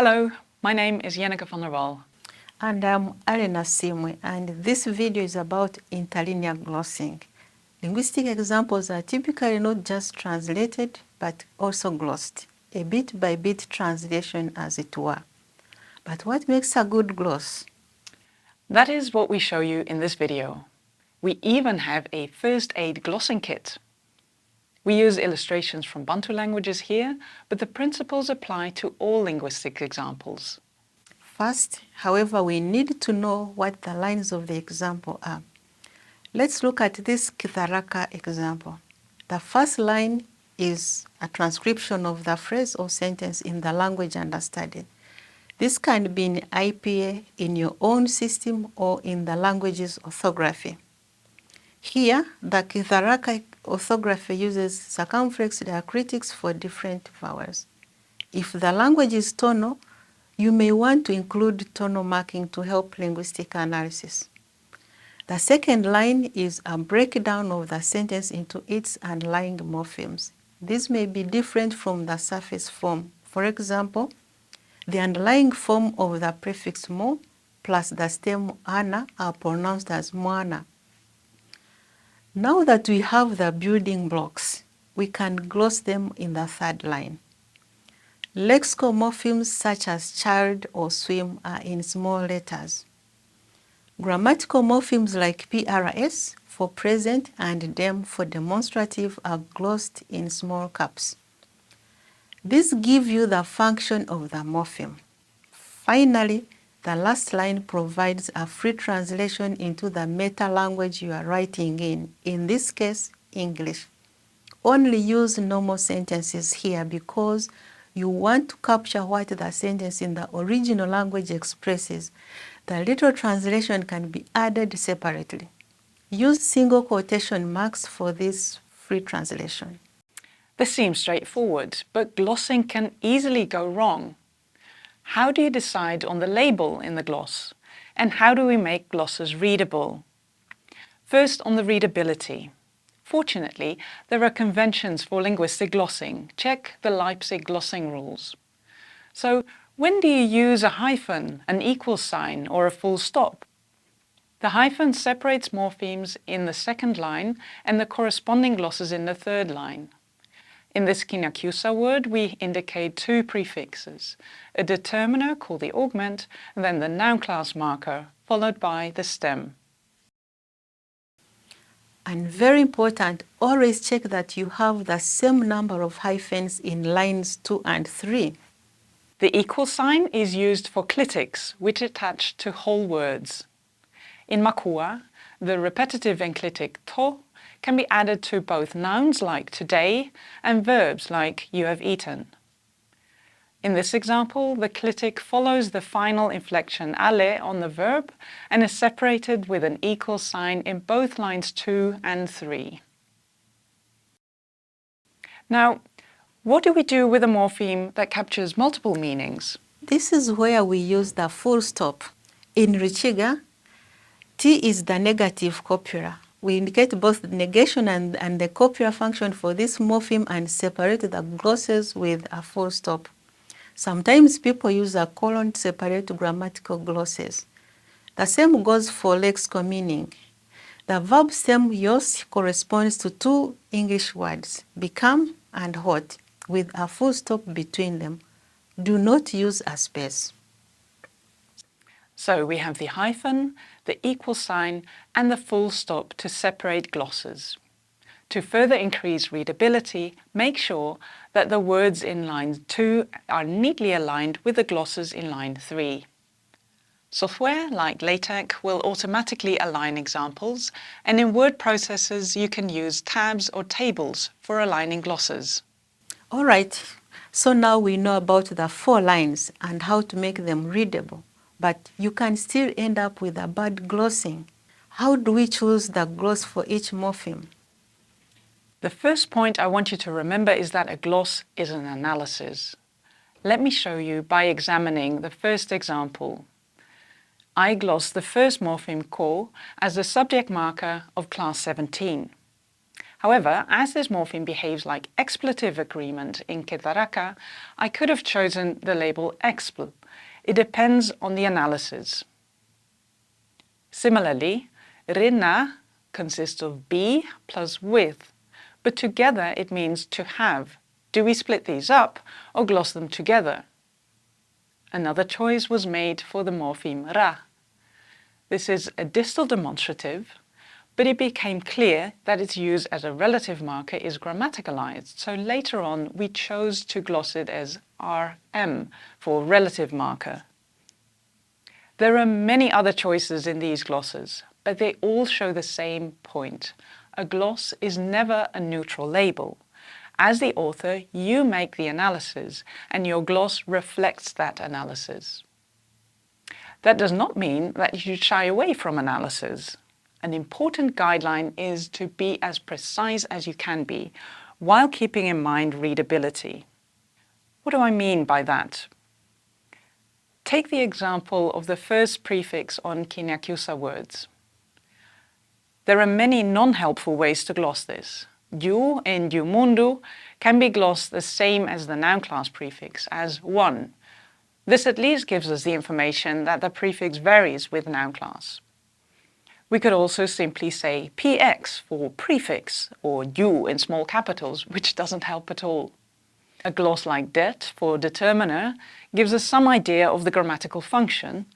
Hello, my name is Jenneke van der Wal. And I'm Allen Asiimwe, and this video is about interlinear glossing. Linguistic examples are typically not just translated, but also glossed, a bit-by-bit translation as it were. But what makes a good gloss? That is what we show you in this video. We even have a first aid glossing kit. We use illustrations from Bantu languages here, but the principles apply to all linguistic examples. First, however, we need to know what the lines of the example are. Let's look at this Kitharaka example. The first line is a transcription of the phrase or sentence in the language understudied. This can be in IPA in your own system or in the language's orthography. Here, the Kitharaka orthography uses circumflex diacritics for different vowels. If the language is tonal, you may want to include tonal marking to help linguistic analysis. The second line is a breakdown of the sentence into its underlying morphemes. This may be different from the surface form. For example, the underlying form of the prefix mo plus the stem ana are pronounced as moana. Now that we have the building blocks, we can gloss them in the third line. Lexical morphemes such as child or swim are in small letters. Grammatical morphemes like PRS for present and dem for demonstrative are glossed in small caps. These give you the function of the morpheme. Finally, the last line provides a free translation into the meta language you are writing in this case, English. Only use normal sentences here because you want to capture what the sentence in the original language expresses. The literal translation can be added separately. Use single quotation marks for this free translation. This seems straightforward, but glossing can easily go wrong. How do you decide on the label in the gloss? And how do we make glosses readable? First, on the readability. Fortunately, there are conventions for linguistic glossing. Check the Leipzig glossing rules. So, when do you use a hyphen, an equal sign, or a full stop? The hyphen separates morphemes in the second line and the corresponding glosses in the third line. In this Kinakyusa word, we indicate two prefixes, a determiner called the augment, and then the noun class marker, followed by the stem. And very important, always check that you have the same number of hyphens in lines 2 and 3. The equal sign is used for clitics, which attach to whole words. In Makua, the repetitive enclitic to can be added to both nouns like today and verbs like you have eaten. In this example, the clitic follows the final inflection ale on the verb and is separated with an equal sign in both lines 2 and 3. Now, what do we do with a morpheme that captures multiple meanings? This is where we use the full stop. In Richiga, T is the negative copula. We indicate both the negation and the copula function for this morpheme and separate the glosses with a full stop. Sometimes people use a colon to separate grammatical glosses. The same goes for lexical meaning. The verb stem yos corresponds to two English words, become and hot, with a full stop between them. Do not use a space. So we have the hyphen, the equal sign, and the full stop to separate glosses. To further increase readability, make sure that the words in line 2 are neatly aligned with the glosses in line 3. Software like LaTeX will automatically align examples, and in word processors you can use tabs or tables for aligning glosses. All right, so now we know about the 4 lines and how to make them readable. But you can still end up with a bad glossing. How do we choose the gloss for each morpheme? The first point I want you to remember is that a gloss is an analysis. Let me show you by examining the first example. I gloss the first morpheme ko as the subject marker of class 17. However, as this morpheme behaves like expletive agreement in Kitaraka, I could have chosen the label expl. It depends on the analysis. Similarly, rina consists of be plus with, but together it means to have. Do we split these up or gloss them together? Another choice was made for the morpheme ra. This is a distal demonstrative, but it became clear that its use as a relative marker is grammaticalized, so later on we chose to gloss it as rm for relative marker. There are many other choices in these glosses, but they all show the same point. A gloss is never a neutral label. As the author, you make the analysis, and your gloss reflects that analysis. That does not mean that you should shy away from analysis. An important guideline is to be as precise as you can be, while keeping in mind readability. What do I mean by that? Take the example of the first prefix on Kinyakyusa words. There are many non-helpful ways to gloss this. You in Yumundu can be glossed the same as the noun class prefix, as one. This at least gives us the information that the prefix varies with noun class. We could also simply say px for prefix, or you in small capitals, which doesn't help at all. A gloss like det for determiner gives us some idea of the grammatical function,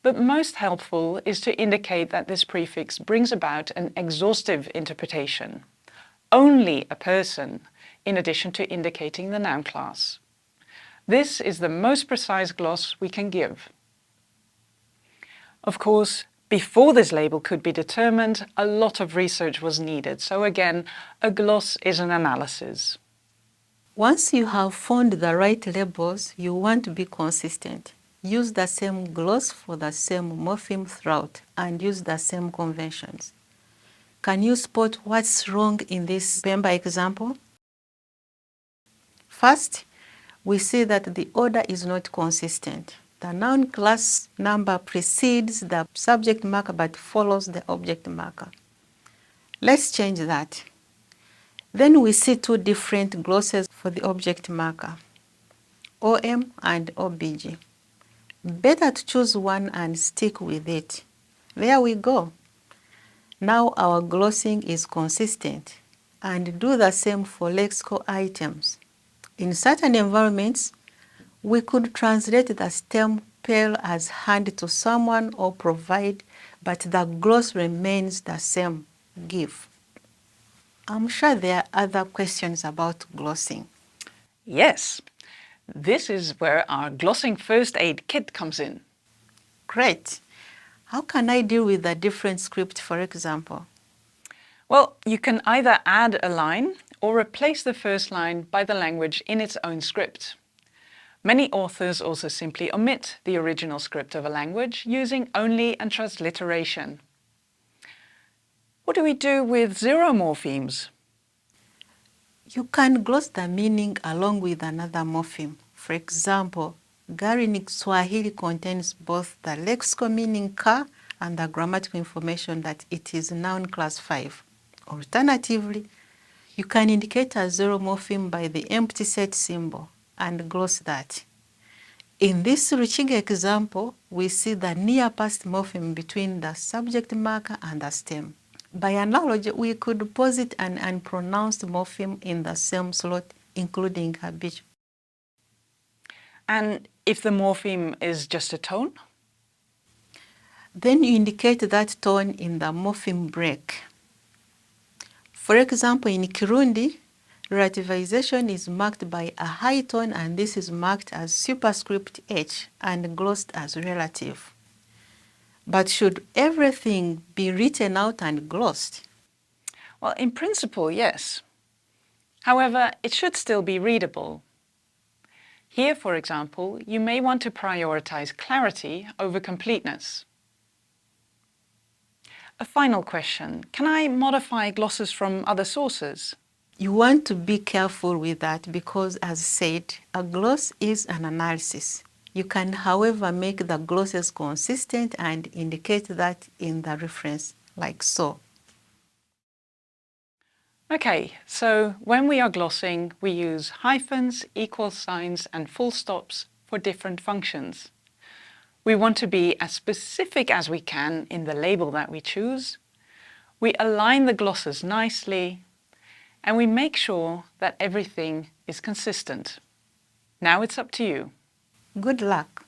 but most helpful is to indicate that this prefix brings about an exhaustive interpretation. Only a person, in addition to indicating the noun class. This is the most precise gloss we can give. Of course, before this label could be determined, a lot of research was needed, so again, a gloss is an analysis. Once you have found the right labels, you want to be consistent. Use the same gloss for the same morpheme throughout and use the same conventions. Can you spot what's wrong in this Bemba example? First, we see that the order is not consistent. The noun class number precedes the subject marker but follows the object marker. Let's change that. Then we see two different glosses for the object marker, OM and OBG. Better to choose one and stick with it. There we go. Now our glossing is consistent, and do the same for lexical items. In certain environments, we could translate the stem pearl as hand to someone or provide, but the gloss remains the same, give. I'm sure there are other questions about glossing. Yes, this is where our glossing first aid kit comes in. Great. How can I deal with a different script, for example? Well, you can either add a line or replace the first line by the language in its own script. Many authors also simply omit the original script of a language using only a transliteration. What do we do with zero morphemes? You can gloss the meaning along with another morpheme. For example, Gari in Swahili contains both the lexical meaning ka and the grammatical information that it is noun class 5. Alternatively, you can indicate a zero morpheme by the empty set symbol and gloss that. In this Ruchiga example, we see the near past morpheme between the subject marker and the stem. By analogy, we could posit an unpronounced morpheme in the same slot, including habitual. And if the morpheme is just a tone? Then you indicate that tone in the morpheme break. For example, in Kirundi, relativization is marked by a high tone, and this is marked as superscript H and glossed as relative. But should everything be written out and glossed? Well, in principle, yes. However, it should still be readable. Here, for example, you may want to prioritize clarity over completeness. A final question. Can I modify glosses from other sources? You want to be careful with that because, as said, a gloss is an analysis. You can, however, make the glosses consistent and indicate that in the reference, like so. Okay, so when we are glossing, we use hyphens, equal signs and full stops for different functions. We want to be as specific as we can in the label that we choose. We align the glosses nicely, and we make sure that everything is consistent. Now it's up to you. Good luck!